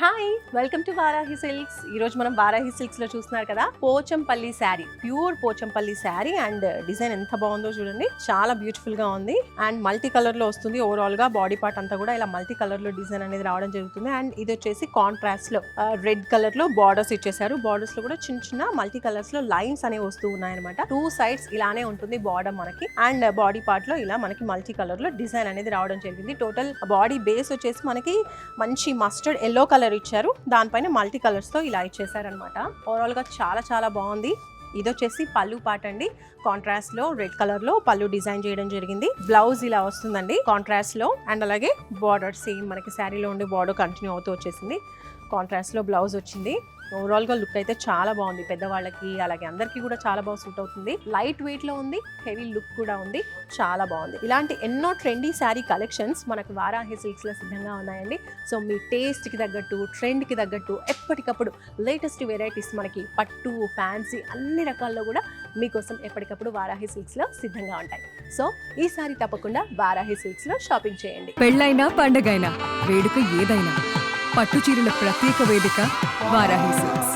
Hi, welcome to Varahi silks. ఈ రోజు మనం వారాహి సిల్క్స్ లో చూస్తున్నారు కదా, Pochampally sari, pure Pochampally sari. And design ఎంత బాగుందో చూడండి, చాలా బ్యూటిఫుల్ గా ఉంది. అండ్ మల్టీ కలర్ లో వస్తుంది. ఓవరాల్ గా బాడీ పార్ట్ అంతా కూడా ఇలా మల్టీ కలర్ లో డిజైన్ అనేది రావడం జరుగుతుంది. అండ్ ఇది వచ్చేసి కాంట్రాస్ట్ లో రెడ్ కలర్ లో బార్డర్స్ ఇచ్చేసారు. బార్డర్స్ లో కూడా చిన్న చిన్న మల్టీ కలర్స్ లో లైన్స్ అనేవి వస్తూ ఉన్నాయన్నమాట. టూ సైడ్స్ ఇలానే ఉంటుంది బార్డర్ మనకి. అండ్ బాడీ పార్ట్ లో ఇలా మనకి మల్టీ కలర్ లో డిజైన్ అనేది రావడం జరిగింది. టోటల్ బాడీ బేస్ వచ్చేసి మనకి మంచి మస్టర్డ్ ఎల్లో కలర్ ఇచ్చారు. దానిపైన మల్టీ కలర్స్ తో ఇలా ఇచ్చేసారనమాట. ఓవరాల్ గా చాలా చాలా బాగుంది. ఇది వచ్చేసి పళ్ళు పార్ట్ అండి. కాంట్రాస్ట్ లో రెడ్ కలర్ లో పళ్ళు డిజైన్ చేయడం జరిగింది. బ్లౌజ్ ఇలా వస్తుందండి కాంట్రాస్ట్ లో. అండ్ అలాగే బార్డర్ సేమ్ మనకి శారీలో ఉండే బార్డర్ కంటిన్యూ అవుతూ వచ్చేసింది. కాంట్రాస్ట్ లో బ్లౌజ్ వచ్చింది. ఓవరాల్ గా లుక్ అయితే చాలా బాగుంది. పెద్దవాళ్ళకి అలాగే అందరికీ కూడా చాలా బాగా సూట్ అవుతుంది. లైట్ వెయిట్ లో ఉంది, హెవీ లుక్ కూడా ఉంది, చాలా బాగుంది. ఇలాంటి ఎన్నో ట్రెండీ శారీ కలెక్షన్స్ మనకు వారాహి సిల్క్స్ లో సిద్ధంగా ఉన్నాయండి. సో మీ టేస్ట్ కి తగ్గట్టు, ట్రెండ్ కి తగ్గట్టు ఎప్పటికప్పుడు లేటెస్ట్ వెరైటీస్ మనకి పట్టు, ఫ్యాన్సీ అన్ని రకాల్లో కూడా మీకోసం ఎప్పటికప్పుడు వారాహి సిల్క్స్ లో సిద్ధంగా ఉంటాయి. సో ఈసారి తప్పకుండా వారాహి సిల్క్స్ లో షాపింగ్ చేయండి. పెళ్ళైనా పండగైనా వేడుక ఏదైనా పట్టు చీరల ప్రత్యేక వేదిక వారాహి సిల్క్స్.